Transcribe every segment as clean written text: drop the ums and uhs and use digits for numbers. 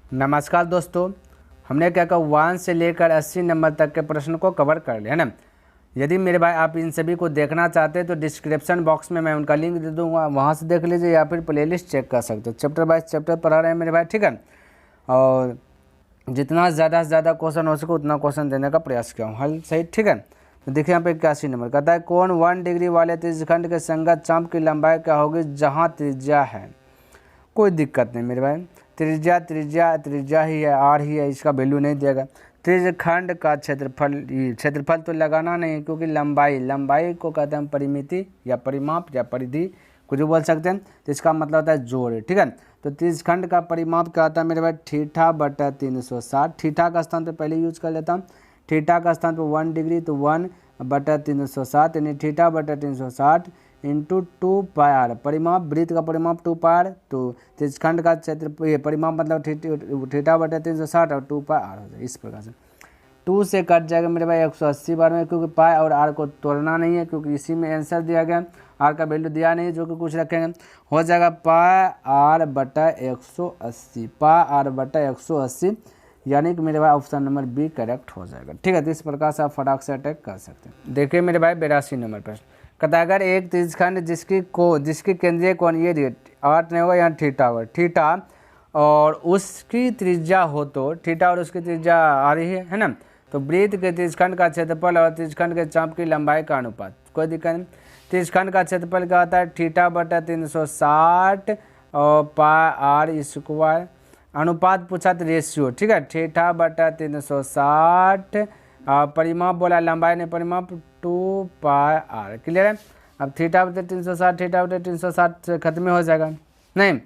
नमस्कार दोस्तों, हमने क्या कहा 1 से लेकर 80 नंबर तक के प्रश्न को कवर कर लिया है ना। यदि मेरे भाई आप इन सभी को देखना चाहते हैं तो डिस्क्रिप्शन बॉक्स में मैं उनका लिंक दे दूंगा, वहाँ से देख लीजिए या फिर प्लेलिस्ट चेक कर सकते हो। चैप्टर बाय चैप्टर पढ़ा रहे हैं मेरे भाई, ठीक है। और जितना ज़्यादा से ज़्यादा क्वेश्चन हो सके उतना क्वेश्चन देने का प्रयास किया हूँ, हल सही, ठीक है। तो देखिए यहाँ पे 81 नंबर कहता है कौन 1 डिग्री वाले त्रिज्यखंड के संगत चाप की लंबाई क्या होगी जहाँ त्रिज्या है। कोई दिक्कत नहीं मेरे भाई, त्रिज्या ही है, आर ही है, इसका वैल्यू नहीं देगा। त्रिज्यखंड का क्षेत्रफल तो लगाना नहीं है, क्योंकि लंबाई को कहते हैं परिमिति या परिमाप या परिधि, कुछ भी बोल सकते हैं। तो इसका मतलब होता है जोड़, ठीक है। तो त्रिज्यखंड का परिमाप क्या होता है मेरे भाई, थीटा बटा 360। थीटा का स्थान पे पहले यूज कर लेता हूँ। थीटा का स्थान पे 1 डिग्री, तो 1 बटा 360 यानी थीटा बटा 360 इंटू 2 पाई आर। परिमाप, वृत्त का परिमाप 2 पाई आर, तो त्रिज्यखंड का क्षेत्र ये परिमाप मतलब थीटा बटा 360 और 2 पाई आर हो जाए। इस प्रकार से 2 से कट जाएगा मेरे भाई 180 बार में, क्योंकि पाई और आर को तोड़ना नहीं है, क्योंकि इसी में आंसर दिया गया। आर का वैल्यू दिया नहीं जो कि कुछ रखेंगे, हो जाएगा पाई आर बटा 180, पाई आर बटा 180, यानी कि मेरे भाई ऑप्शन नंबर बी करेक्ट हो जाएगा, ठीक है। तो इस प्रकार से आप फटाक से अटैक कर सकते हैं। देखिए मेरे भाई 82 नंबर प्रश्न कहता है अगर एक त्रिज्यखंड जिसकी केंद्रीय कोण ये 8 नहीं होगा, यहाँ थीटा होगा, थीटा और उसकी त्रिज्या हो, तो थीटा और उसकी त्रिज्या आ रही है ना। तो वृत्त के त्रिज्यखंड का क्षेत्रफल और त्रिज्यखंड के चाप की लंबाई का अनुपात, कोई दिक्कत नहीं। त्रिज्यखंड का क्षेत्रफल क्या होता है, थीटा बटा 360 और पाई आर स्क्वायर। अनुपात पूछा तो रेशियो, ठीक है, थीटा बटा 360, परिमाप बोला लंबाई ने परिमाप 2 पाई आर, क्लियर है। अब थीटा बटे 360, थीटा बटे 360 से खत्म हो जाएगा नहीं।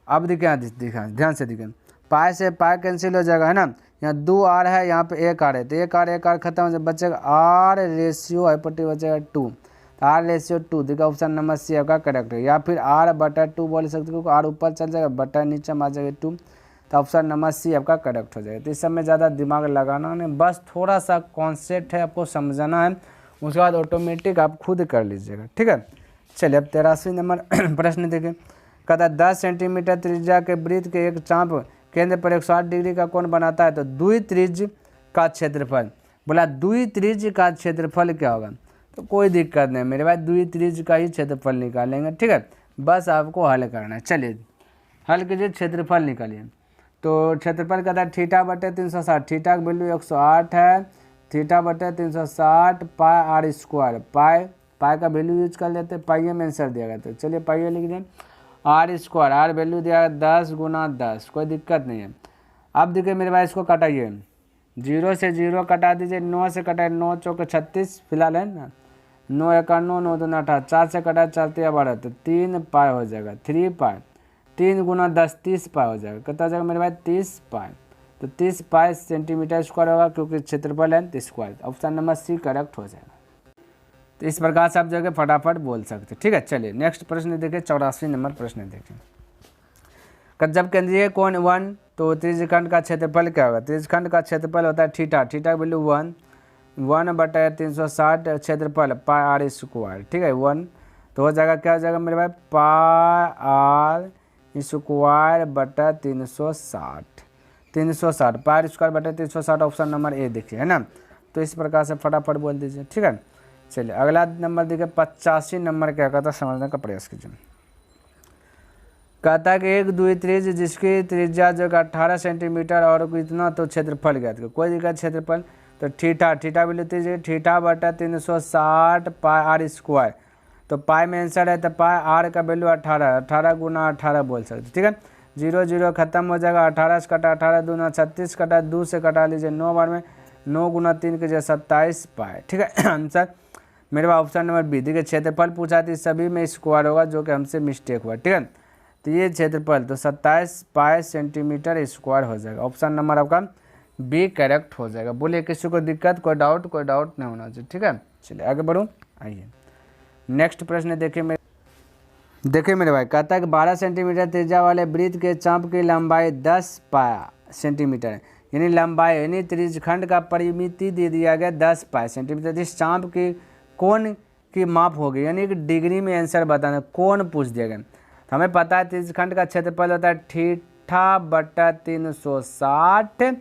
अब दिखा ध्यान से दिखें, पाई से पाई कैंसिल हो जाएगा है ना। यहाँ 2 आर है, यहाँ पे 1 आर है, तो 1 आर खत्म हो जाए, बचेगा आर रेशियो है पट्टी बचेगा 2, तो आर रेशियो 2 देखा ऑप्शन नंबर सी आपका करेक्ट है। या फिर आर बटा 2 बोल सकते हो, क्योंकि आर ऊपर चल जाएगा, बटा नीचे आ जाएगा 2, तो ऑप्शन नंबर सी आपका करेक्ट हो जाएगा। तो इस समय ज़्यादा दिमाग लगाना नहीं, बस थोड़ा सा कॉन्सेप्ट है आपको समझना है, उसके बाद ऑटोमेटिक आप खुद कर लीजिएगा, ठीक है। चलिए अब 83 नंबर प्रश्न देखें। कहता है 10 सेंटीमीटर त्रिज्या के वृत्त के एक चाप केंद्र पर 160 डिग्री का कोण बनाता है, तो द्वित्रिज्य का क्षेत्रफल, बोला द्वित्रिज्य का क्षेत्रफल क्या होगा। तो कोई दिक्कत नहीं मेरे भाई, द्वित्रिज्य का ही क्षेत्रफल निकालेंगे, ठीक है। बस आपको हल करना है, चलिए हल कीजिए, क्षेत्रफल निकालिए। तो क्षेत्रफल कहता है थीटा बटे 360, थीटा का वैल्यू 108 है, थीटा बटे 360 पाई आर स्क्वायर, पाई का वैल्यू यूज कर लेते हैं, पाई में आंसर दिया गया, तो चलिए पाई लिख दें, आर स्क्वायर, आर वैल्यू दिया 10 गुना 10, कोई दिक्कत नहीं है। अब देखिए मेरे भाई इसको कटाइए, 0 से 0 कटा दीजिए, 9 से कटाए 9 चौक 36 फिलहाल है ना, 9 1 9 9 2 18, 4 से कटाए 4 3 12, तो 3 पाई हो जाएगा, 3 पाई, 3 गुना 10 30 पाई हो जाएगा, कितना हो जाएगा मेरे भाई 30 पाई। तो 30 पाई सेंटीमीटर स्क्वायर होगा, क्योंकि क्षेत्रफल है square, option number C correct हो जाएगा। तो इस प्रकार से आप जगह फटाफट बोल सकते, ठीक है। चलिए नेक्स्ट प्रश्न देखिए, 84 नंबर प्रश्न देखिए। जब केंद्रीय कोण 1, तो त्रिज्यखंड का क्षेत्रफल क्या होगा। त्रिज्यखंड का क्षेत्रफल होता है थीटा, थीटा का वैल्यू 1 बटा 360 क्षेत्रफल पाई आर स्क्वायर, ठीक है 1, तो हो जाएगा क्या हो जाएगा मेरे भाई पाई आर स्क्वायर बटा 360 पाई स्क्वायर बटा 360, ऑप्शन नंबर ए देखिए है ना। तो इस प्रकार से फटाफट बोल दीजिए, ठीक है। चलिए अगला नंबर देखिए 85 नंबर क्या कहता है, समझने का प्रयास कीजिए। कहता है कि एक द्वित्रिज्य जिसकी त्रिज्या जो 18 सेंटीमीटर और इतना तो क्षेत्रफल ज्ञात करो, कोई दिक्कत क्षेत्रफल, तो थीटा वैल्यू दीजिए, थीटा बटा 360 पाई आर स्क्वायर, तो पाई में आंसर है, तो पाई आर का वैल्यू 18 गुना 18 बोल सकते, ठीक है। 0 0 खत्म हो जाएगा, 18 से कटा 18 दूना 36 कटा, 2 से कटा लीजिए 9 बार में, 9 गुना 3 कीजिए 27 पाई, ठीक है। आंसर मेरे पास ऑप्शन नंबर बी, देखिए क्षेत्रफल पूछा थी सभी में स्क्वायर होगा, जो कि हमसे मिस्टेक हुआ, ठीक है। तो ये क्षेत्रफल तो 27 पाई सेंटीमीटर स्क्वायर हो जाएगा, ऑप्शन नंबर आपका बी करेक्ट हो जाएगा। बोलिए किसी को दिक्कत, कोई डाउट नहीं होना चाहिए, ठीक है। चलिए आगे बढ़ूँ, आइए नेक्स्ट प्रश्न देखिए मेरे भाई। कहता है कि 12 सेंटीमीटर त्रिज्या वाले वृत्त के चाप की लंबाई 10 पाई सेंटीमीटर है, यानी लंबाई यानी त्रिज्यखंड का परिमिति दे दिया गया 10 पाई सेंटीमीटर। इस चाप की कोण की माप होगी, यानी कि डिग्री में आंसर बताना, कोण पूछ दिया गया। हमें पता है त्रिज्यखंड का क्षेत्रफल होता है ठीठा बटा 360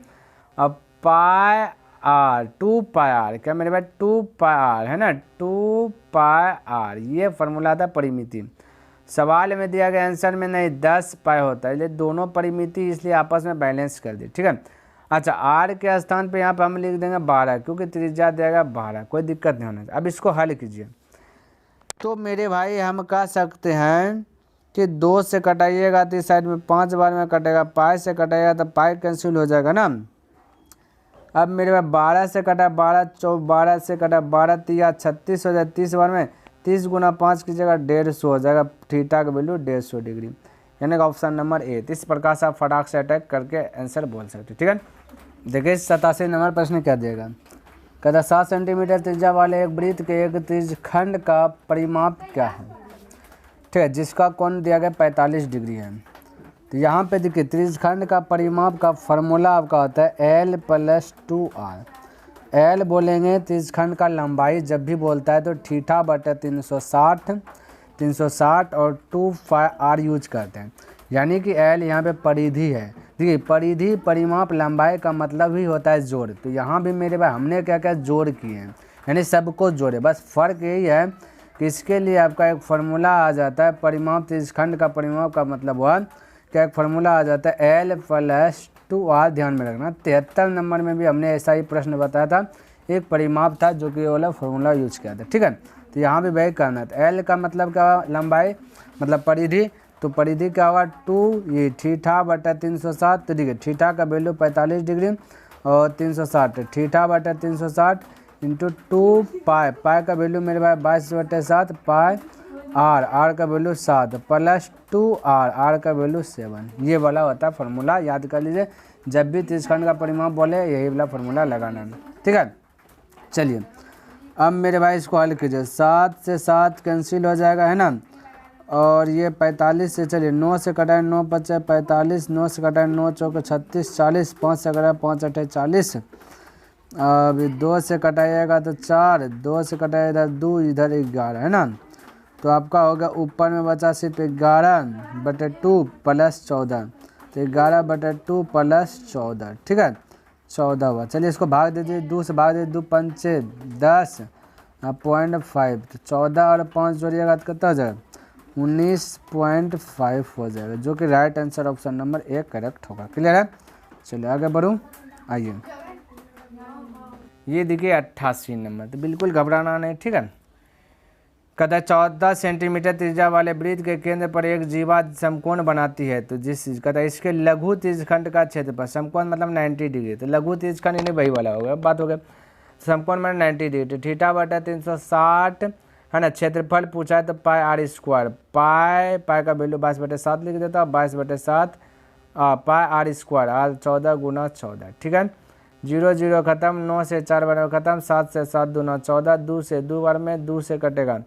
और पाई आर, 2 पाई आर, क्या मेरे भाई 2 पाई आर है ना, 2 पाई आर, ये फॉर्मूला था परिमिति। सवाल में दिया गया आंसर में नहीं 10 पाई होता है, इसलिए दोनों परिमिति इसलिए आपस में बैलेंस कर दी, ठीक है। अच्छा, आर के स्थान पे यहाँ पे हम लिख देंगे 12, क्योंकि त्रिज्या देगा 12, कोई दिक्कत नहीं होना। अब इसको हल कीजिए, तो मेरे भाई हम कह सकते हैं कि 2 से कटाइएगा तो इस साइड में 5 बार में कटेगा, पाई से कटाइएगा तो पाई कैंसिल हो जाएगा ना। अब मेरे पास 12 से कटा 12, 12 से कटा 12, 36 हो जाए, 30 बार में 30 गुना 5 की जगह 150 हो जाएगा, थीटा का वैल्यू 150 डिग्री, यानी कि ऑप्शन नंबर ए। इस प्रकार से आप फटाक से अटैक करके आंसर बोल सकते, ठीक है। देखिए 87 नंबर प्रश्न क्या देगा, कहता 7 सेंटीमीटर त्रिज्या वाले एक वृत्त के एक त्रिज्यखंड का परिमाप क्या है, ठीक है, जिसका कोण दिया गया 45 डिग्री है। तो यहाँ पे देखिए त्रिज्यखंड का परिमाप का फॉर्मूला आपका होता है L + 2R। L बोलेंगे त्रिज्यखंड का लंबाई, जब भी बोलता है तो ठीठा बटा 360 और 2 पाई R यूज करते हैं, यानी कि L यहाँ पे परिधि है। देखिए परिधि परिमाप लंबाई का मतलब ही होता है जोड़, तो यहाँ भी मेरे भाई हमने क्या क्या जोड़ किए हैं, यानी सबको जोड़े, बस फ़र्क यही है कि इसके लिए आपका एक फार्मूला आ जाता है परिमाप, त्रिज्यखंड का परिमाप का मतलब हुआ क्या, एक फार्मूला आ जाता है L + 2R, ध्यान में रखना। 73 नंबर में भी हमने ऐसा ही प्रश्न बताया था, एक परिमाप था जो कि ये वाला फार्मूला यूज किया था, ठीक है। तो यहाँ भी वही करना था। L का मतलब क्या हुआ, लंबाई मतलब परिधि, तो परिधि क्या होगा 2, ये ठीठा बटा 360, तो देखिए ठीठा का वैल्यू 45 डिग्री और 360, ठीठा बटा 360 इंटू 2 पाई, पाई का वैल्यू मेरे भाई 22/7 पाई आर, आर का वैल्यू 7 + 2R, आर का वैल्यू 7, ये वाला होता है फार्मूला, याद कर लीजिए। जब भी त्रिज्यखंड का परिमाप बोले यही वाला फार्मूला लगाना है, ठीक है। चलिए अब मेरे भाई इसको हल कीजिए, 7 से 7 कैंसिल हो जाएगा है ना, और ये 45 से, चलिए 9 से कटाए 9 बचे 45, 9 से कटाए 9 चौके 36, 40, 5 से कटाए 5 8 40, अब 2 से कटाइएगा तो 4, 2 से कटाए इधर 2, इधर 11 है ना, तो आपका होगा ऊपर में बचा सिर्फ 11/2 + 14, तो 11/2 + 14, ठीक है, 14 हुआ। चलिए इसको भाग दीजिए, 2 से भाग दीजिए, 2 पंचे 10 0.5, तो 14 और 5 जोड़िएगा तो कितना हो जाएगा 19.5 हो जाएगा, जो कि right answer option number A correct होगा। क्लियर है, चलिए आगे बढ़ूँ। आइए ये देखिए 88 नंबर, तो बिल्कुल घबराना नहीं, ठीक है। कहता 14 सेंटीमीटर त्रिज्या वाले वृत्त के केंद्र पर एक जीवा समकोण बनाती है, तो जिस कहता है इसके लघु त्रिज्यखंड का क्षेत्रफल, समकोण मतलब 90 डिग्री, तो लघु त्रिज्यखंड यानी वही वाला होगा, बात हो गया। समकोण में 90 डिग्री, ठीठा बटा 360 है ना, क्षेत्रफल पूछा है तो पाई R², पाई का वैल्यू 22/7 लिख देता हूँ, 22/7 पाई R², R 14 गुना 14, ठीक है। 0 0 खत्म, 9 से 4 बार में खत्म, 7 से 7 दूना 14, 2 से 2 बार में, 2 से कटेगा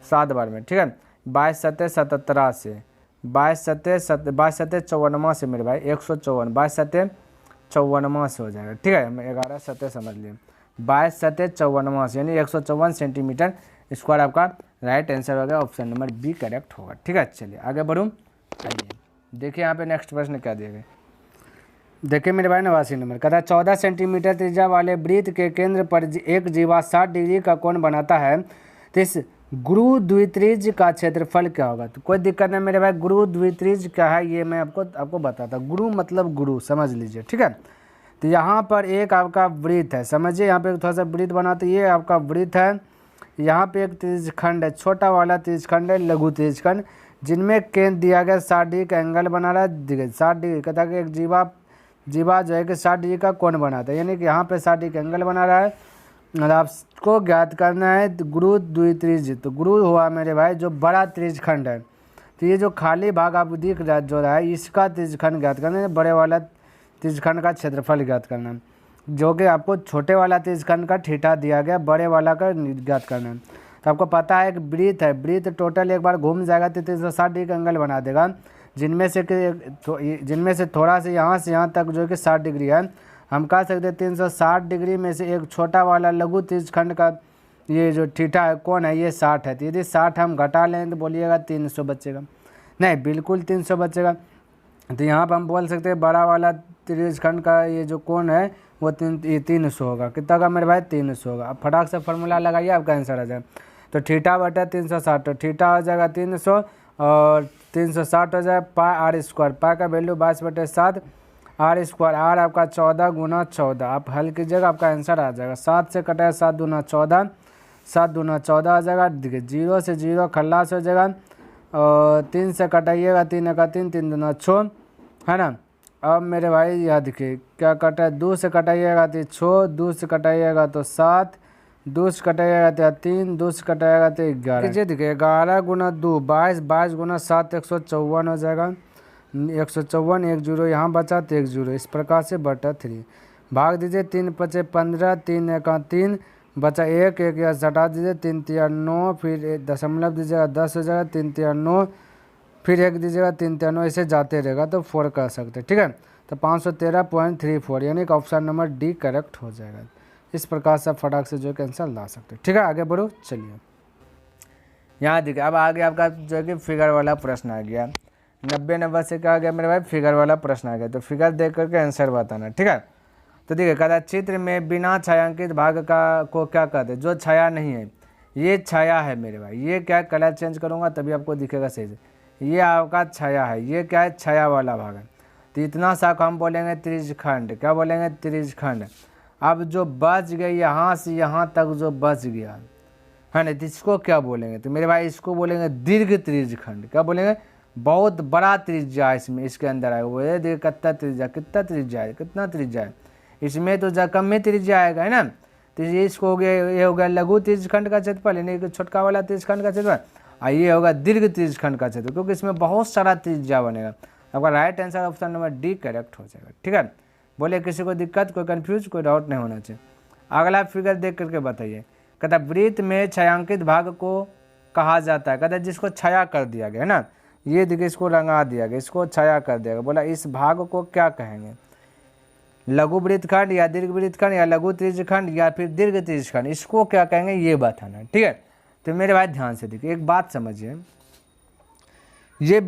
7 बार में, ठीक है। 22 7 17 से, 22 7 54 से मेरे भाई 154, 22 7 54 से हो जाएगा, ठीक है। 11 7 समझ लिए, 22 7 54 से यानी 154 सेंटीमीटर स्क्वायर आपका राइट आंसर होगा, ऑप्शन नंबर बी करेक्ट होगा, ठीक है। चलिए आगे बढ़ूँ। आइए देखिए यहाँ पे नेक्स्ट प्रश्न क्या दिया गया, देखिए मेरे भाई 89 नंबर, कहता है 14 सेंटीमीटर त्रिज्या वाले वृत्त के केंद्र पर एक जीवा 60 डिग्री का कोण बनाता है, तो इस गुरु द्वित्रिज्य का क्षेत्रफल क्या होगा। तो कोई दिक्कत नहीं मेरे भाई, गुरु द्वित्रिज्य क्या है ये मैं आपको बताता हूँ। गुरु मतलब गुरु समझ लीजिए, ठीक है। तो यहाँ पर एक आपका वृत्त है, समझिए यहाँ पे थोड़ा सा वृत्त बना, तो ये आपका वृत्त है, यहाँ पे एक त्रिज्यखंड है, छोटा वाला त्रिज्यखंड है, लघु त्रिज्यखंड, जिनमें केंद्र दिया गया 60 डिग्री का एंगल बना रहा है, 60 डिग्री, कहता है कि एक जीवा जो है कि 60 डिग्री का कोण बनाता है, यानी कि यहाँ पे 60 डिग्री का एंगल बना रहा है, और आपको ज्ञात करना है गुरु द्वित्रिज्य। तो गुरु हुआ मेरे भाई जो बड़ा त्रिज्यखंड है, तो ये जो खाली भाग आपको दिख रहा जो रहा है इसका त्रिज्यखंड ज्ञात करना है, बड़े वाला त्रिज्यखंड का क्षेत्रफल ज्ञात करना है, जो कि आपको छोटे वाला त्रिज्यखंड का ठीठा दिया गया, बड़े वाला का ज्ञात करना है। तो आपको पता है एक वृत्त है, वृत्त टोटल एक बार घूम जाएगा तो 360 डिग्री का एंगल बना देगा, जिनमें से थोड़ा से यहाँ तक जो कि 60 डिग्री है। हम कह सकते हैं 360 डिग्री में से एक छोटा वाला लघु त्रिज्यखंड का ये जो ठीठा है कौन है, ये 60 है, तो यदि 60 हम घटा लें तो बोलिएगा 300 बचेगा, नहीं बिल्कुल 300 बचेगा। तो यहाँ पर हम बोल सकते हैं बड़ा वाला त्रिभुज खंड का ये जो कोण है वो 300 होगा। कितना का मेरे भाई 300 होगा। अब फटाक से फार्मूला लगाइए, आपका आंसर आ जाएगा। तो थीटा बटा 360, तो थीटा हो जाएगा 300 और 360 हो जाएगा पाई आर स्क्वायर। पाई का वैल्यू 22/7 आर स्क्वायर। आर आपका 14 गुना 14, आप हल कीजिएगा आपका आंसर आ जाएगा। 7 से कटाया 7 दूना 14, 7 दूना 14 आ जाएगा। देखिए 0 से 0 खल्लास हो जाएगा और 3 से कटाइएगा 3 का 3, 3 दूना 6 है ना। अब मेरे भाई यह देखिए क्या कटा है, 2 से कटाइएगा तो 6, 2 से कटाइएगा तो 7, 2 से कटाइएगा तो 3, 2 से कटाइएगा तो 11। देखिए 11 गुना 2 22, 22 गुना 7 154 हो जाएगा। 154, 1 0 यहाँ बचा तो 1 0, इस प्रकार से बटा 3 भाग दीजिए। 3 5 15, 3 का 3 बचा 1, 1 यहाँ से हटा दीजिए। 3 3 9, फिर दशमलव दीजिएगा 10 हो जाएगा। 3 3 9, फिर 1 दीजिएगा। 3 3 9 ऐसे जाते रहेगा तो 4 कर सकते हैं, ठीक है। तो 513.34 यानी कि ऑप्शन नंबर डी करेक्ट हो जाएगा। इस प्रकार से फटाक से जो है कैंसर ला सकते हैं, ठीक है। आगे बढ़ो, चलिए यहाँ देखिए अब आगे आपका जो है कि फिगर वाला प्रश्न आ गया। 90 नंबर से क्या आ गया मेरे भाई, फिगर वाला प्रश्न आ गया। तो फिगर देख करके आंसर बताना, ठीक है। तो देखिए कहता है चित्र में बिना छायांकित भाग का को क्या कहते हैं, जो छाया नहीं है। ये छाया है मेरे भाई, ये क्या कलर चेंज करूँगा तभी आपको दिखेगा सही से। ये आपका छाया है, ये क्या है छाया वाला भाग है। तो इतना सा हम बोलेंगे त्रिज्यखंड, क्या बोलेंगे त्रिज्यखंड। अब जो बच गए यहाँ से यहाँ तक जो बच गया है ना, तो इसको क्या बोलेंगे, तो मेरे भाई इसको बोलेंगे दीर्घ त्रिज्यखंड। क्या बोलेंगे, बहुत बड़ा त्रिज्या है इसमें, इसके अंदर आएगा। वो ये देखिए कितना त्रिज्या, कितना त्रिज्या है, कितना त्रिज्या है इसमें, तो कम में त्रिज्या आएगा है ना। तो ये इसको हो गया, ये हो गया लघु त्रिज्यखंड का क्षेत्रफल यानी कि छोटका वाला त्रिज्यखंड का क्षेत्रफल, और ये होगा दीर्घ त्रिज्यखंड का क्षेत्र, क्योंकि इसमें बहुत सारा त्रिज्या बनेगा। आपका right answer option number D correct हो जाएगा, ठीक है। बोले किसी को दिक्कत, कोई कंफ्यूज, कोई डाउट नहीं होना चाहिए। अगला फिगर देख करके बताइए। कहता वृत्त में छायांकित भाग को कहा जाता है, कहता जिसको छाया कर दिया गया है ना, ये देखिए इसको रंगा दिया गया, इसको छाया कर दिया गया। बोला इस भाग को क्या कहेंगे, लघु वृत्तखंड या दीर्घ वृत्तखंड या लघु त्रिज्यखंड या फिर दीर्घ त्रिज्यखंड, इसको क्या कहेंगे ये बताना, ठीक है। तो मेरे भाई ध्यान से देखिए, एक बात समझिए, ये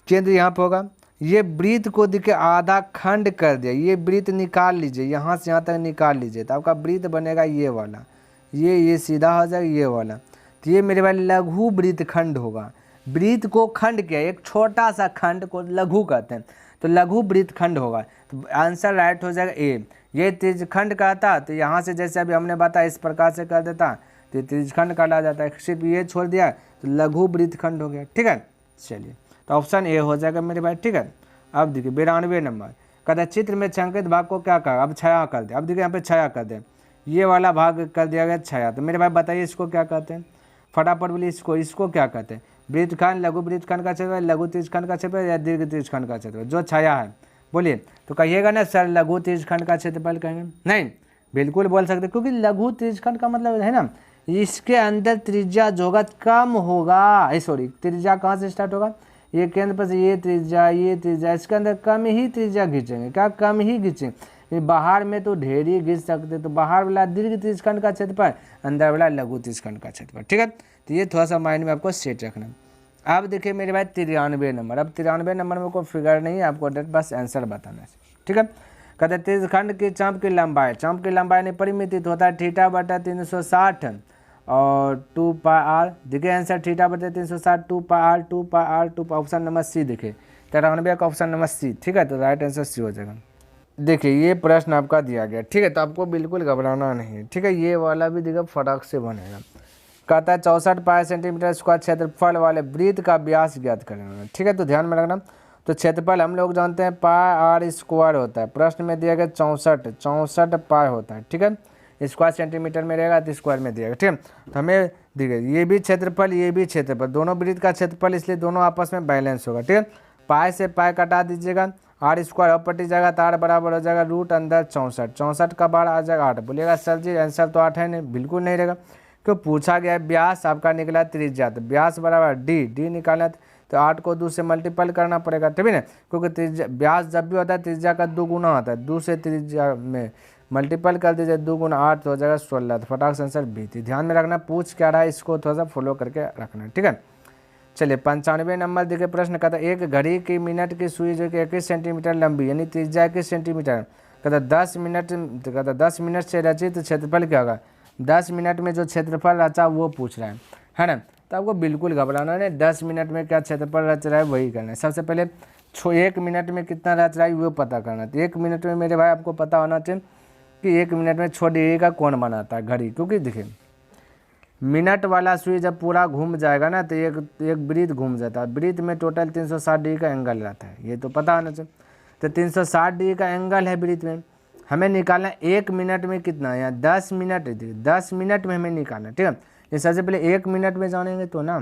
केंद्र यहाँ पर होगा, ये वृत्त को देखिए आधा खंड कर दिया, ये वृत्त निकाल लीजिए, यहाँ से यहाँ तक निकाल लीजिए, तो आपका वृत्त बनेगा ये वाला, ये सीधा हो जाएगा ये वाला। तो ये मेरे भाई लघु वृत्तखंड होगा। वृत्त को खंड किया, एक छोटा सा खंड को लघु कहते हैं, तो लघु वृत्तखंड होगा। तो आंसर राइट हो जाएगा ए। ये त्रिज्यखंड कहता, तो यहाँ से जैसे अभी हमने बताया इस प्रकार से कर देता तो त्रिज्यखंड काटा जाता है, सिर्फ ये छोड़ दिया तो लघु वृत्तखंड हो गया, ठीक है। चलिए तो ऑप्शन ए हो जाएगा मेरे भाई, ठीक है। अब देखिए 92 नंबर कहता चित्र में छायांकित भाग को क्या कहा, अब छाया कर दे। अब देखिए यहाँ पे छाया कर दे, ये वाला भाग कर दिया गया छाया। तो मेरे भाई बताइए इसको क्या कहते हैं, फटाफट बोलिए इसको क्या कहते हैं। वृत्तखंड, लघु वृत्तखंड का क्षेत्रफल, लघु त्रिज्यखंड का क्षेत्रफल या दीर्घ त्रिज्यखंड का क्षेत्रफल, जो छाया है बोलिए। तो कहिएगा ना सर लघु त्रिज्यखंड का क्षेत्रफल कहेंगे, नहीं बिल्कुल बोल सकते, क्योंकि लघु त्रिज्यखंड का मतलब है ना इसके अंदर त्रिज्या जो होगा कम होगा, सॉरी त्रिज्या कहाँ से स्टार्ट होगा, ये केंद्र पर से ये त्रिज्या, इसके अंदर कम ही त्रिज्या खींचेंगे, क्या कम ही खींचेंगे। बाहर में तो ढेर ही खींच सकते, तो बाहर वाला दीर्घ त्रिज्यखंड का क्षेत्रफल, अंदर वाला लघु त्रिज्यखंड का क्षेत्रफल, ठीक है। तो ये थोड़ा सा माइंड में आपको सेट रखना। अब देखिए मेरे भाई 93 नंबर, अब 93 नंबर में कोई फिगर नहीं है, आपको डायरेक्ट बस आंसर बताना है, ठीक है। कहते त्रिज्यखंड की चाप की लंबाई ने परिमित होता है थीटा बटा 360 और 2 पाई आर। देखिए आंसर थीटा बटे 360 2 pi R 2 pi R 2 option number C. देखिए 93 का ऑप्शन नंबर सी, ठीक है। तो राइट आंसर सी हो जाएगा। देखिए ये प्रश्न आपका दिया गया, ठीक है, तो आपको बिल्कुल घबराना नहीं है, ठीक है। ये वाला भी देखिए फटाक से बनेगा। कहता है 64 पाई सेंटीमीटर स्क्वायर क्षेत्रफल वाले वृत्त का व्यास ज्ञात करना, ठीक है। तो ध्यान में रखना, तो क्षेत्रफल हम लोग जानते हैं पाई आर स्क्वायर होता है, प्रश्न में दिया गया 64 पाई होता है, ठीक है। स्क्वायर सेंटीमीटर में रहेगा तो स्क्वायर में दिएगा, ठीक है। तो हमें देखिए ये भी क्षेत्रफल, ये भी क्षेत्रफल, दोनों वृत्त का क्षेत्रफल, इसलिए दोनों आपस में बैलेंस होगा, ठीक है। पाई से पाई कटा दीजिएगा, आर स्क्वायर अब पटी जाएगा तो आर बराबर हो जाएगा रूट अंदर 64 का बार आ जाएगा 8। बोलिएगा सर जी आंसर तो 8 है, नहीं बिल्कुल नहीं रहेगा, क्यों पूछा गया है व्यास आपका निकला त्रिज्या, तो व्यास बराबर डी निकालना तो 8 को 2 से मल्टीपल करना पड़ेगा, ठीक है ना, क्योंकि त्रिज्या व्यास जब भी होता है त्रिज्या का 2 गुना होता है, 2 से त्रिज्या में मल्टीपल कर दीजिए 2 गुना 8 हो जाएगा 16। तो फटाक से आंसर बी थी। ध्यान में रखना पूछ क्या रहा है, इसको थोड़ा सा फॉलो करके रखना, ठीक है। चलिए 95 नंबर देखिए प्रश्न कहता है एक घड़ी की मिनट की सुई जो कि 21 सेंटीमीटर लंबी यानी त्रिज्या 21 सेंटीमीटर कहता 10 मिनट कहता 10 मिनट से रचित क्षेत्रफल क्या होगा। 10 मिनट में जो क्षेत्रफल रचा वो पूछ रहा है ना। तो आपको बिल्कुल घबराना नहीं, 10 मिनट में क्या क्षेत्रफल रच रहा है वही करना है। सबसे पहले 1 मिनट में कितना रच रहा है वो पता करना। तो 1 मिनट में मेरे भाई आपको पता होना चाहिए कि 1 मिनट में 6 डिग्री का कौन बनाता है घड़ी, क्योंकि देखिए मिनट वाला सुई जब पूरा घूम जाएगा ना तो एक वृत्त घूम जाता है। वृत्त में टोटल 360 डिग्री का एंगल रहता है, ये तो पता होना चाहिए। तो 360 डिग्री का एंगल है वृत्त में, हमें निकालना 1 मिनट में कितना है, 10 मिनट, 10 मिनट में हमें निकालना, ठीक है। ये सबसे पहले 1 मिनट में जानेंगे तो ना,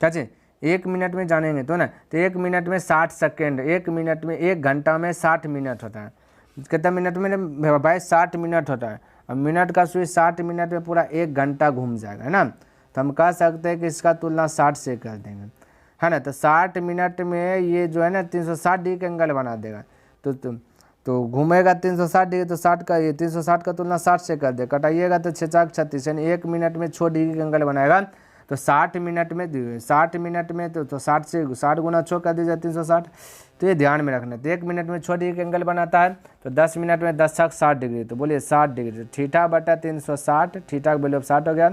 चाचे 1 मिनट में जानेंगे तो ना, तो 1 मिनट में 60 सेकेंड, 1 मिनट में 1 घंटा में 60 मिनट होता है। कितना मिनट में भाई 60 मिनट होता है। अब मिनट का सुई 60 मिनट में पूरा 1 घंटा घूम जाएगा, है ना। तो हम कह सकते हैं कि इसका तुलना 60 से कर देंगे, है ना। तो 60 मिनट में ये जो है ना 360 डिग्री का एंगल बना देगा। तो घूमेगा 360 डिग्री, तो 60 का ये 360 का तुलना 60 से कर दे, कटाइएगा तो 6 4 36 यानी 1 मिनट में 6 डिग्री का एंगल बनाएगा। तो 60 मिनट में तो 60 से 60 गुना 6 कर दीजिए 360। तो ये ध्यान में रखना। तो 1 मिनट में 6 डिग्री का एंगल बनाता है, तो 10 मिनट में 10 छक 60 डिग्री, तो बोलिए 60 डिग्री। थीटा बटा 360, थीटा का वैल्यू 60 हो गया।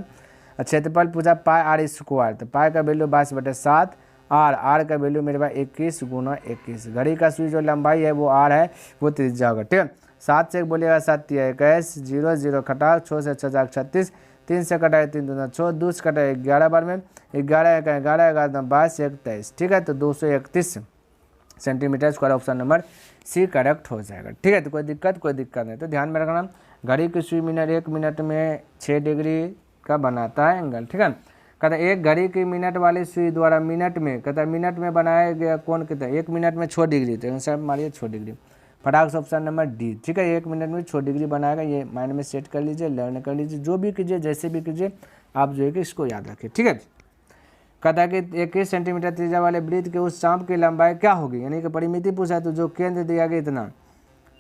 क्षेत्रफल पूछा पाई आर स्क्वायर, तो पाई का वैल्यू 22/7, आर का वैल्यू मेरे पास 21 गुना 21। घड़ी का सुई जो लंबाई है वो आर है, वो त्रिज्या होगा, ठीक है। 7 से बोलिएगा 7 या 21, 0 0 घटा 6 से 6 36, 3 से कटाए 3 दूना 6, 2 से कटाए 11 बार में 11 11 11 22 23, ठीक है। तो 231 centimetre square, option number C correct हो जाएगा, ठीक है। तो कोई दिक्कत नहीं। तो ध्यान में रखना घड़ी की सुई 1 मिनट में 6 डिग्री का बनाता है एंगल, ठीक है। कहता है एक घड़ी की मिनट वाली सुई द्वारा मिनट में, कहता है मिनट में बनाया गया कोण कितना, 1 मिनट में 6 डिग्री, तो आंसर मारिए 6 डिग्री, फटाक से ऑप्शन नंबर डी, ठीक है। 1 मिनट में 6 डिग्री बनाएगा, ये माइंड में सेट कर लीजिए, लर्न कर लीजिए, जो भी कीजिए जैसे भी कीजिए आप जो है कि इसको याद रखिए, ठीक है। कहता है कि 21 सेंटीमीटर त्रिज्या वाले वृत्त के उस चाप की लंबाई क्या होगी, यानी कि परिमिति पूछा है, तो जो केंद्र दिया गया इतना,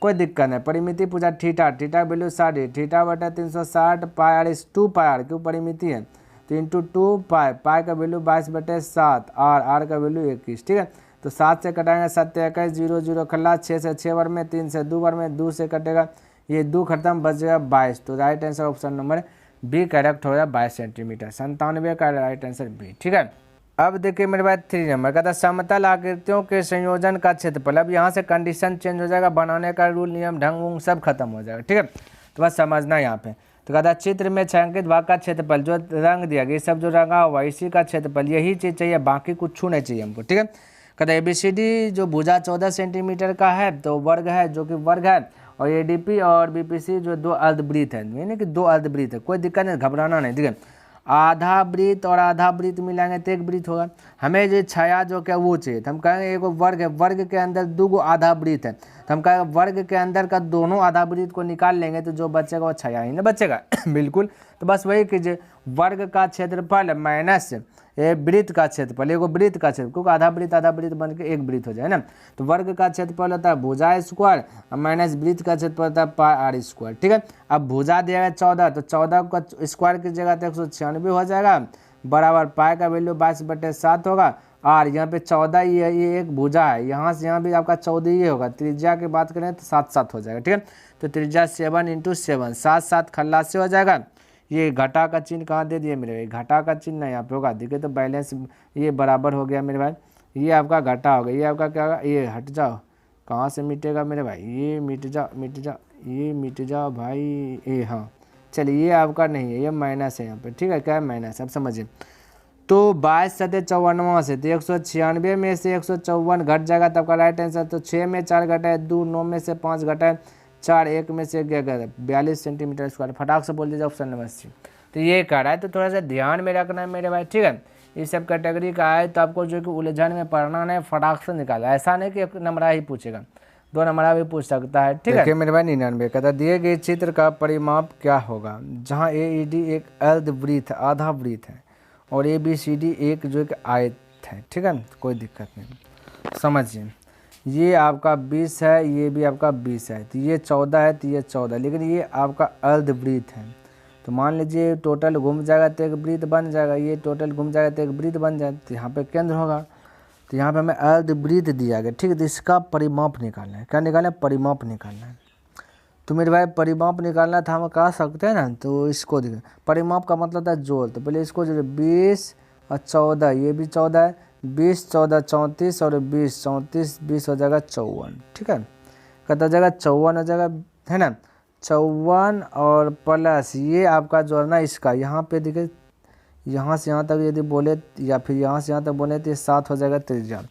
कोई दिक्कत नहीं। परिमिति पूछा थीटा वैल्यू 60, थीटा बटा 360 पाई आर इस 2 पाई आर, क्यों परिमिति है तो इंटू 2 पाई का वैल्यू 22/7, आर का वैल्यू 21, ठीक है। तो 7 से कटाएंगे 7 21 0 0 खल्ला, 6 से 6 बार में, 3 से 2 बार में, 2 से कटेगा ये 2 खत्म, बच गया 22। तो right answer option number B correct हो गया 22 सेंटीमीटर, 97 का राइट आंसर बी, ठीक है। अब देखिए मेरे पास 3 नंबर का था समतल आकृतियों के संयोजन का क्षेत्रफल। अब यहाँ से कंडीशन चेंज हो जाएगा, बनाने का रूल नियम ढंग वंग सब खत्म हो जाएगा, ठीक है। तो बस समझना यहाँ पे। तो कहता चित्र में छायांकित भाग का क्षेत्रफल जो रंग दिया गया, ये सब जो रंगा हुआ इसी का क्षेत्रफल, यही चीज़ चाहिए, बाकी कुछ नहीं चाहिए हमको, ठीक है। कहता ABCD जो भुजा 14 सेंटीमीटर का है तो वर्ग है, जो कि वर्ग है, और ADP और BPC जो 2 अर्धवृत्त है, यानी कि 2 अर्धवृत्त है, कोई दिक्कत नहीं, घबराना नहीं, ठीक है। आधा वृत्त और आधा वृत्त मिलाएंगे तो 1 वृत्त होगा। हमें जो छाया जो क्या वो चाहिए, तो हम कहेंगे एक वर्ग है, वर्ग के अंदर 2 आधा वृत्त है, तो हम कहेंगे वर्ग के अंदर का दोनों आधा वृत्त को निकाल लेंगे तो जो बचेगा वो छाया ही ना बचेगा बिल्कुल। तो बस वही कीजिए, वर्ग का क्षेत्रफल माइनस वृत्त का क्षेत्रफल, एगो वृत्त का क्षेत्रफल, क्योंकि आधा वृत्त बन के 1 वृत्त हो जाए ना। तो वर्ग का क्षेत्रफल होता है भुजा स्क्वायर और माइनस वृत्त का क्षेत्रफल होता है पाई आर स्क्वायर, ठीक है। अब भुजा दिया गया 14, तो 14 का स्क्वायर की जगह तो 196 हो जाएगा, बराबर पाई का वैल्यू 22/7 होगा, और यहाँ पे 14 ये एक भुजा है, यहाँ से यहाँ भी आपका 14 ये होगा। त्रिज्या की बात करें तो 7 7 हो जाएगा, ठीक है। तो त्रिज्या 7 × 7 7 7 खल्ला से हो जाएगा। ये घटा का चिन्ह कहाँ दे दिए मेरे भाई, घटा का चिन्ह यहाँ पे होगा, देखिए तो बैलेंस ये बराबर हो गया मेरे भाई, ये आपका घटा हो गया, ये आपका क्या होगा, ये हट जाओ, कहाँ से मिटेगा मेरे भाई, ये मिट जाओ भाई, ये हाँ चलिए ये आपका नहीं है, ये माइनस है यहाँ पे, ठीक है, क्या है माइनस, अब समझिए। तो 22 सतह 54 से, तो 196 में से 154 घट जाएगा तब का राइट आंसर। तो 6 में 4 घटाए 2, 9 में से 5 घटाए 4, 1 में से 42 सेंटीमीटर स्क्वायर, फटाक से बोल दीजिए ऑप्शन नंबर सी। तो ये कह रहा है, तो थोड़ा सा ध्यान में रखना है मेरे भाई, ठीक है। ये सब कैटेगरी का है तो आपको जो कि उलझन में पढ़ना नहीं, फटाक से निकाला, ऐसा नहीं कि 1 नंबर ही पूछेगा, 2 नंबर भी पूछ सकता है, ठीक है। मेरे भाई 99 कहता दिए गए चित्र का परिमाप क्या होगा, जहाँ AED एक अर्धवृत्त आधा वृत्त है और ABCD एक जो एक आयत है, ठीक है, कोई दिक्कत नहीं। समझिए ये आपका 20 है, ये भी आपका 20 है, तो ये 14 है, तो ये 14, लेकिन ये आपका अर्धवृत्त है, तो मान लीजिए टोटल घूम जाएगा तो एक वृत्त बन जाएगा, ये टोटल घूम जाएगा तो एक वृत्त बन जाएगा, तो यहाँ पे केंद्र होगा। तो यहाँ पे हमें अर्धवृत्त दिया गया, ठीक है। तो इसका परिमाप निकालना है, क्या निकालना है, परिमाप निकालना है। तो मेरे भाई परिमाप निकालना था, हम कह सकते हैं ना, तो इसको देखिए परिमाप का मतलब था जोड़। तो पहले इसको जो 20 और 14, ये भी 14 है, 20 14 34 और 20 34 20 हो जाएगा 54, ठीक है। कहता हो जाएगा 54 हो जाएगा, है ना। 54 और प्लस ये आपका जोड़ना इसका, यहाँ पे देखिए यहाँ से यहाँ तक यदि बोले या फिर यहाँ से यहाँ तक बोले तो ये 7 हो जाएगा त्रिज्या।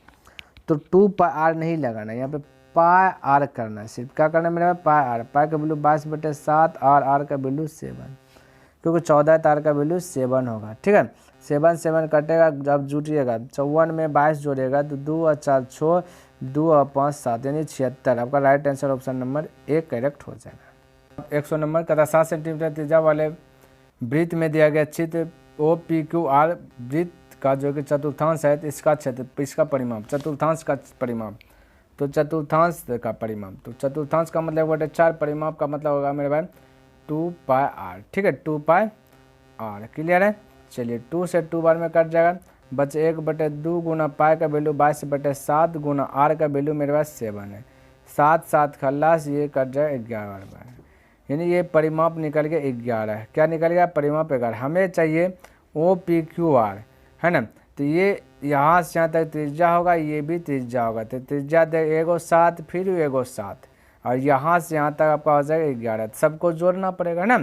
तो 2πr नहीं लगाना, यहाँ पे पाई आर करना है, सिर्फ क्या करना है मेरे पास, पाई आर। पाई का वैल्यू 22/7 और आर का वैल्यू 7, क्योंकि 14 है तो आर का वैल्यू 7 होगा, ठीक है। 7 7 कटेगा, जब जुटिएगा 54 में 22 जोड़ेगा तो 2 और 4 6, 2 और 5 7 यानी 76। आपका right answer option number 1 correct हो जाएगा। 100 नंबर का 7 सेंटीमीटर त्रिज्या वाले वृत्त में दिया गया चित्र OPQR वृत्त का जो कि चतुर्थांश है, तो इसका परिमाप, चतुर्थांश का परिमाप, तो चतुर्थांश का परिमाप, तो चतुर्थांश का मतलब 1/4, परिमाप का मतलब होगा मेरे भाई 2πr, ठीक है। 2πr क्लियर है। चलिए 2 से 2 बार में कट जाएगा, बचे 1/2 गुना पाई का वैल्यू 22/7 गुना आर का वैल्यू मेरे पास 7 है, 7 7 खल्लास, ये कट जाए 11 बार, यानी ये परिमाप निकल के 11 है। क्या निकल गया, परिमाप 11। हमें चाहिए OPQR, है ना। तो ये यहाँ से यहाँ तक त्रिज्या होगा, ये भी त्रिज्या होगा, तो त्रिज्या दे एगो 7 फिर एगो 7 और यहाँ से यहाँ तक आपका हो जाएगा 11, सबको जोड़ना पड़ेगा ना।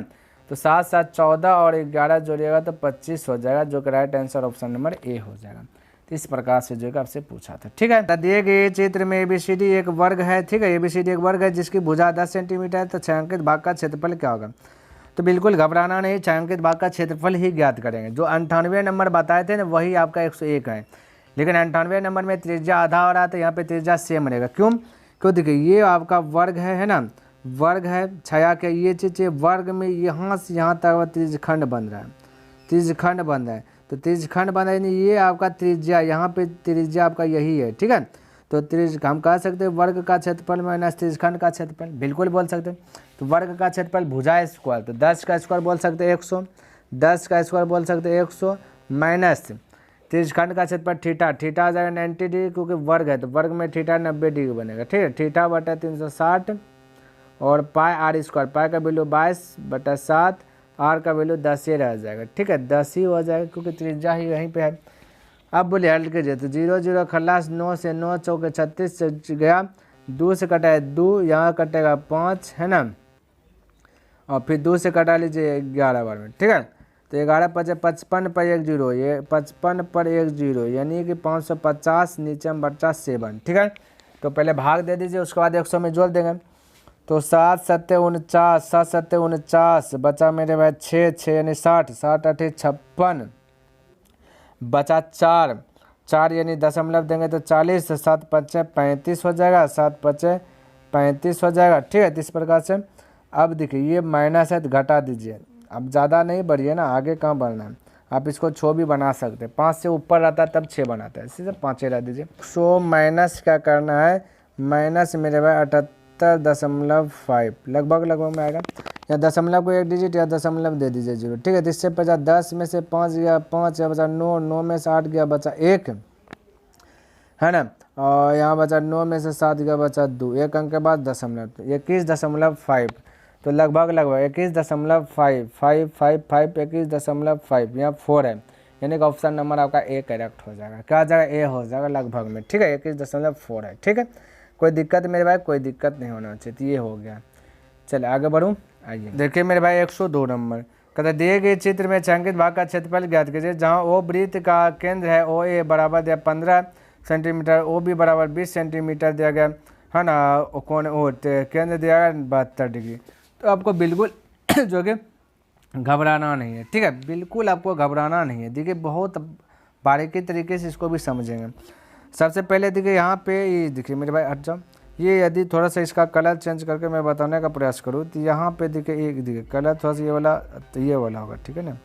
तो 7 7 14 और 11 जोड़िएगा तो 25 हो जाएगा, जो कि right answer option number A हो जाएगा। तो इस प्रकार से जो है आपसे पूछा था, ठीक है। दिए गए चित्र में ABCD एक वर्ग है, ठीक है। ABCD एक वर्ग है जिसकी भुजा 10 सेंटीमीटर है, तो छायांकित भाग का क्षेत्रफल क्या होगा। तो बिल्कुल घबराना नहीं, छायांकित भाग का क्षेत्रफल ही ज्ञात करेंगे। जो 98 नंबर बताए थे ना वही आपका 101 है, लेकिन 98 नंबर में त्रिज्या आधा हो रहा है, तो यहाँ पे त्रिज्या सेम रहेगा। क्यों देखिए ये आपका वर्ग है ना, वर्ग है छाया के, ये चीज़ वर्ग में यहाँ से यहाँ तक त्रिज्यखंड बन रहा है, त्रिज्यखंड बन रहा है। तो त्रिज्यखंड बन रहा है, ये आपका त्रिज्या, यहाँ पे त्रिज्या आपका यही है, ठीक है। तो हम कह सकते हैं वर्ग का क्षेत्रफल माइनस त्रिज्यखंड का क्षेत्रफल, बिल्कुल बोल सकते हैं। तो वर्ग का क्षेत्रफल भुजा स्क्वायर, तो 10 का स्क्वायर बोल सकते हैं 100, 10 का स्क्वायर बोल सकते हैं 100 माइनस त्रिज्यखंड का क्षेत्रफल थीटा, थीटा आ जाएगा 90 डिग्री, क्योंकि वर्ग है तो वर्ग में थीटा 90 डिग्री बनेगा, ठीक है। थीटा बटा 360 और पाई आर स्क्वायर, पाई का वैल्यू 22/7, आर का वैल्यू 10 ही रह जाएगा, ठीक है। 10 ही हो जाएगा क्योंकि त्रिज्या ही यहीं पे है। अब बोले हल कीजिए, तो 0 0 खल्लास, 9 से 9 चौके 36 से गया, 2 से कटा है 2, यहाँ कटेगा 5, है ना, और फिर 2 से कटा लीजिए 11 बार में, ठीक है। तो 11 5 55 पर 1 0, ये 55 पर 1 0 यानी कि 550, नीचे में बचा 7, ठीक है। तो पहले भाग दे दीजिए, उसके बाद 100 में जोड़ देंगे। तो 7 7 49, 7 7 49, बचा मेरे भाई 6 6 यानी 60, 60 8 56, बचा 4 4 यानी दशमलव देंगे तो 40, 7 5 35 हो जाएगा, 7 5 35 हो जाएगा, ठीक है। इस प्रकार से अब देखिए ये माइनस है तो घटा दीजिए, अब ज़्यादा नहीं बढ़िए ना, आगे कहाँ बढ़ना है। आप इसको 6 भी बना सकते हैं, 5 से ऊपर रहता है तब 6 बनाता है, इसी से 5 रह दीजिए। 100 माइनस क्या करना है, माइनस मेरे भाई 78.5 लगभग में आएगा, या दशमलव को 1 डिजिट या दशमलव दे दीजिए 0, ठीक है। तो इससे बचा 10 में से 5 गया 5, या बचा 9, 9 में से 8 गया बचा 1, है ना, और यहाँ बचा 9 में से 7 गया बचा 2, एक अंक के बाद दशमलव, तो 21.5, तो लगभग 21.5 5 5 5 21.5, यहाँ 4 है, यानी कि ऑप्शन नंबर आपका ए करेक्ट हो जाएगा। क्या आ जाएगा, ए हो जाएगा लगभग में, ठीक है। 21.4 है, ठीक है। कोई दिक्कत मेरे भाई, कोई दिक्कत नहीं होना चाहिए, तो ये हो गया। चलिए आगे बढ़ूँ, आइए देखिए मेरे भाई 102 नंबर कहते दिए गए चित्र में छायांकित भाग का क्षेत्रफल ज्ञात कीजिए, जहाँ ओ वृत्त का केंद्र है OA बराबर दिया 15 सेंटीमीटर, OB बराबर 20 सेंटीमीटर दिया गया, है ना, कोण O केंद्र दिया गया 72 डिग्री। तो आपको बिल्कुल जो कि घबराना नहीं है, ठीक है, बिल्कुल आपको घबराना नहीं है। देखिए बहुत बारीकी तरीके से इसको भी समझेंगे। सबसे पहले देखिए यहाँ पे ये देखिए मेरे भाई हट जाओ, ये यदि थोड़ा सा इसका कलर चेंज करके मैं बताने का प्रयास करूँ तो यहाँ पे देखिए एक देखिए कलर थोड़ा सा ये वाला, तो ये वाला होगा, ठीक है ना।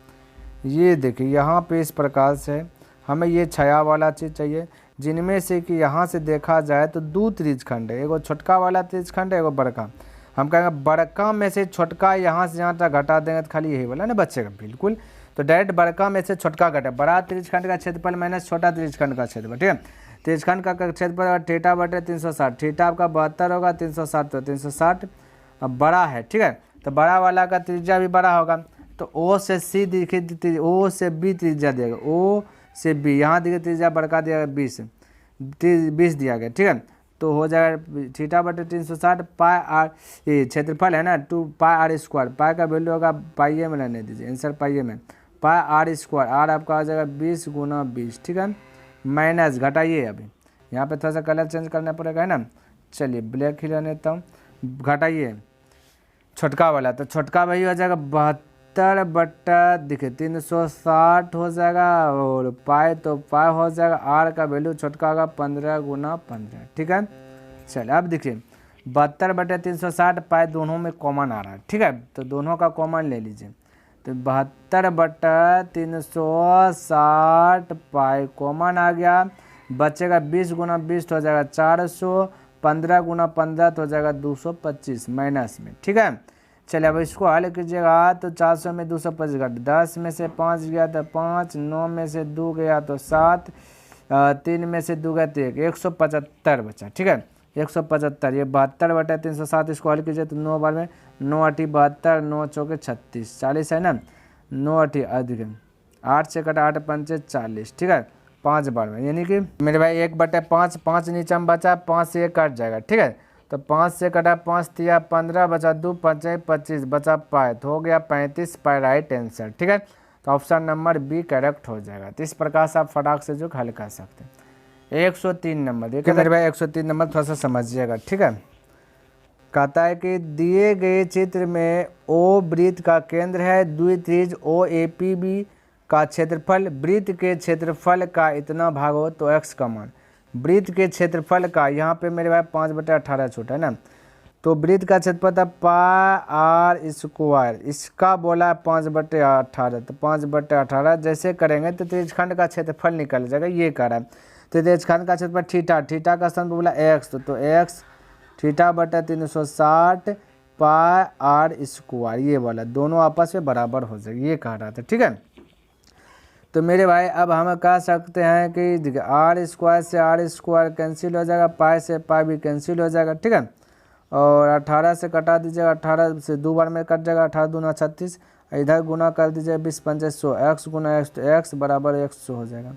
ये देखिए यहाँ पे इस प्रकार से हमें ये छाया वाला चीज़ चाहिए, जिनमें से कि यहाँ से देखा जाए तो 2 त्रिज्यखंड है, एगो छोटका वाला त्रिज्यखंड है, एगो बड़का। हम कहेंगे बड़का में से छोटका यहाँ से यहाँ तक घटा देंगे तो खाली यही वाला ना बचेगा बिल्कुल। तो डायरेक्ट बड़का में से छोटका घटे, बड़ा त्रिज्यखंड का क्षेत्रफल माइनस छोटा त्रिज्यखंड का क्षेत्रफल, ठीक है। त्रिज्यखंड का क्षेत्रफल थीटा बटे 360, थीटा आपका 72 होगा, 360 तो 360 अब बड़ा है, ठीक है। तो बड़ा वाला का त्रिज्या भी बड़ा होगा, तो ओ से सी दिखे, ओ से बी त्रिज्या देगा, ओ से बी यहाँ दिखे त्रिज्या बड़का दिया 20 दिया गया, ठीक है। तो हो जाएगा थीटा बटे 360 पाई आर, ये क्षेत्रफल है ना 2 पाई आर स्क्वायर, पाई का वैल्यू होगा पाइये में रहने दीजिए, आंसर पाइये में, पाई आर स्क्वायर, आर आपका आ जाएगा 20 गुना 20, ठीक है। माइनस घटाइए, अभी यहाँ पे थोड़ा सा कलर चेंज करना पड़ेगा है ना, चलिए ब्लैक ही रहने देता हूँ, घटाइए छोटका वाला, तो छोटका वही हो जाएगा 72 बटा देखिए 360 हो जाएगा, और पाई तो पाई हो जाएगा, आर का वैल्यू छोटका होगा 15 गुना 15, ठीक है। चलिए अब देखिए 72 बटे 360 पाई दोनों में कॉमन आ रहा है, ठीक है, तो दोनों का कॉमन ले लीजिए, तो 72 बटा 360 पाई कॉमन आ गया, बचेगा 20 गुना 20 तो हो जाएगा 400, 15 गुना 15 तो हो जाएगा 225 माइनस में, ठीक है। चलिए अब इसको हल कीजिएगा, तो 400 में 225 घट, 10 में से 5 गया तो 5, 9 में से 2 गया तो 7, 3 में से 2 गया तो 1, 175 बचा, ठीक है। 175, ये 72 बटा 360 इसको हल कीजिए तो 9 बार में 9 8 72, 9 चौके 36, 40 है ना, 9 8 अधिक 8 से कटा 8 पंचे 40, ठीक है, 5 बार में, यानी कि मेरे भाई 1 बटे 5, 5 नीचे में बचा, 5 से 1 कट जाएगा, ठीक है। तो 5 से कटा 5 तिया 15 बचा 2 5 25 बचा पाए, तो हो गया 35 पाई राइट आंसर, ठीक है। तो ऑप्शन नंबर बी करेक्ट हो जाएगा। तो इस प्रकार से आप फटाक से जो हल कर सकते हैं। 103 नंबर देखिए मेरे भाई, 103 नंबर थोड़ा सा समझिएगा, ठीक है। कहता है कि दिए गए चित्र में ओ वृत्त का केंद्र है, द्वित्रिज्य ओ ए पी बी का क्षेत्रफल वृत्त के क्षेत्रफल का इतना भाग हो तो x का मान, वृत्त के क्षेत्रफल का यहाँ पे मेरे भाई 5/18 छूटा है ना, तो वृत्त का क्षेत्रफल था पाई आर स्क्वायर, इसका बोला 5/18, तो 5/18 जैसे करेंगे तो त्रिज्यखंड का क्षेत्रफल निकल जाएगा, ये कह रहा है। तो त्रिज्यखंड का क्षेत्रफल थीटा, थीटा का स्थान पर बोला x, तो x थीटा बटा 360 पाई आर स्क्वायर, ये वाला दोनों आपस में बराबर हो जाएगा, ये कह रहा था, ठीक है। तो मेरे भाई अब हम कह सकते हैं कि देखिए आर स्क्वायर से आर स्क्वायर कैंसिल हो जाएगा, पाई से पाई भी कैंसिल हो जाएगा, ठीक है। और 18 से कटा दीजिएगा, 18 से 2 बार में कट जाएगा, 18 दूना 36, इधर गुना कर दीजिए 20 पंचे 100, एक्स गुना एक्स, तो एक्स बराबर 100 हो जाएगा,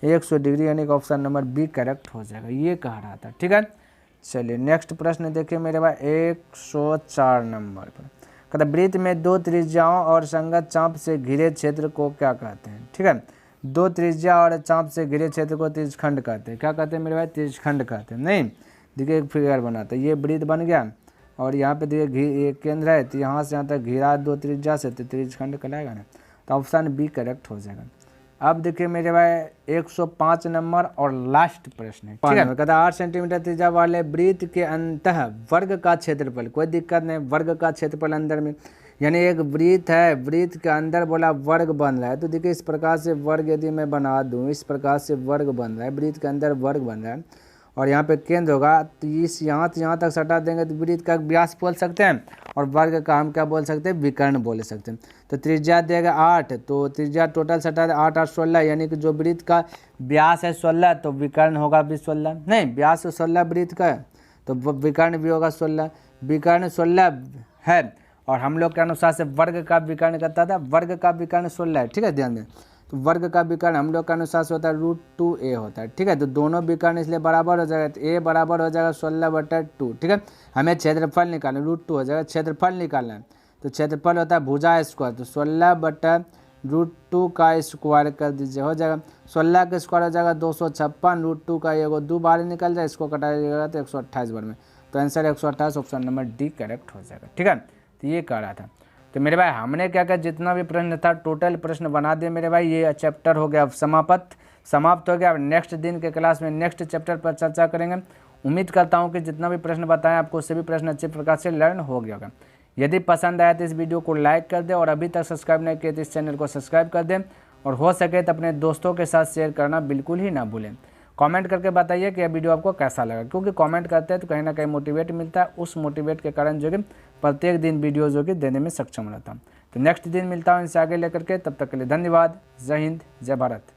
100 डिग्री, यानी कि ऑप्शन नंबर बी करेक्ट हो जाएगा, ये कह रहा था, ठीक है। चलिए नेक्स्ट प्रश्न देखिए मेरे भाई 104 नंबर पर, कहता वृत्त में 2 त्रिज्याओं और संगत चाप से घिरे क्षेत्र को क्या कहते हैं, ठीक है। 2 त्रिज्या और चाप से घिरे क्षेत्र को त्रिज्यखंड कहते हैं, क्या कहते हैं मेरे भाई, त्रिज्यखंड कहते हैं। नहीं देखिए एक फिगर बनाते हैं, ये वृत्त बन गया और यहाँ पे देखिए एक केंद्र है, तो यहाँ से यहाँ तक घिरा 2 त्रिज्या से, तो त्रिज्यखंड कहलाएगा ना, तो ऑप्शन बी करेक्ट हो जाएगा। अब देखिए मेरे भाई 105 नंबर और लास्ट प्रश्न है, ठीक है। कहता 8 सेंटीमीटर त्रिज्या वाले वृत्त के अंतः वर्ग का क्षेत्रफल, कोई दिक्कत नहीं, वर्ग का क्षेत्रफल अंदर में, यानी एक वृत्त है, वृत्त के अंदर बोला वर्ग बन रहा है, तो देखिए इस प्रकार से वर्ग यदि मैं बना दूं, इस प्रकार से वर्ग बन रहा है, वृत्त के अंदर वर्ग बन रहा है, और यहाँ पे केंद्र होगा, तो इस यहाँ से यहाँ तक सटा देंगे तो वृत्त का व्यास बोल सकते हैं, और वर्ग का हम क्या बोल सकते हैं, विकर्ण बोल सकते हैं। तो त्रिज्या देगा 8, तो त्रिज्या टोटल सटा 8 8 16, यानी कि जो वृत्त का व्यास है 16, तो विकर्ण होगा भी 16, नहीं व्यास 16 वृत्त का है, तो विकर्ण भी होगा 16, विकर्ण 16 है, और हम लोग के अनुसार से वर्ग का विकर्ण करता था, वर्ग का विकर्ण 16 है, ठीक है, ध्यान दें। तो वर्ग का विकर्ण हम लोग के अनुसार से होता है √2a होता है, ठीक है। तो दोनों विकर्ण इसलिए बराबर हो जाएगा, तो a बराबर हो जाएगा 16/2, ठीक है। हमें क्षेत्रफल निकालना, √2 हो जाएगा, क्षेत्रफल निकालना है, तो क्षेत्रफल होता है भुजा स्क्वायर, तो 16/√2 का स्क्वायर कर दीजिए, हो जाएगा 16 का स्क्वायर हो जाएगा 256, √2 का एगो 2 बार निकल जाए, इसको कटाइएगा तो 128 बार में, तो answer 128 option number D correct हो जाएगा, ठीक है। तो ये कह रहा था। तो मेरे भाई हमने क्या किया, जितना भी प्रश्न था टोटल प्रश्न बना दिए मेरे भाई, ये चैप्टर हो गया समाप्त हो गया। अब नेक्स्ट दिन के क्लास में नेक्स्ट चैप्टर पर चर्चा करेंगे। उम्मीद करता हूँ कि जितना भी प्रश्न बताएं आपको सभी प्रश्न अच्छे प्रकार से लर्न हो गया होगा। यदि पसंद आया तो इस वीडियो को लाइक कर दें, और अभी तक सब्सक्राइब नहीं किए तो इस चैनल को सब्सक्राइब कर दें, और हो सके तो अपने दोस्तों के साथ शेयर करना बिल्कुल ही ना भूलें। कमेंट करके बताइए कि यह वीडियो आपको कैसा लगा, क्योंकि कमेंट करते हैं तो कहीं ना कहीं मोटिवेट मिलता है। उस मोटिवेट के कारण जो कि प्रत्येक दिन वीडियो जो कि देने में सक्षम रहता हूँ। तो नेक्स्ट दिन मिलता हूँ इनसे आगे लेकर के, तब तक के लिए धन्यवाद। जय हिंद, जय भारत।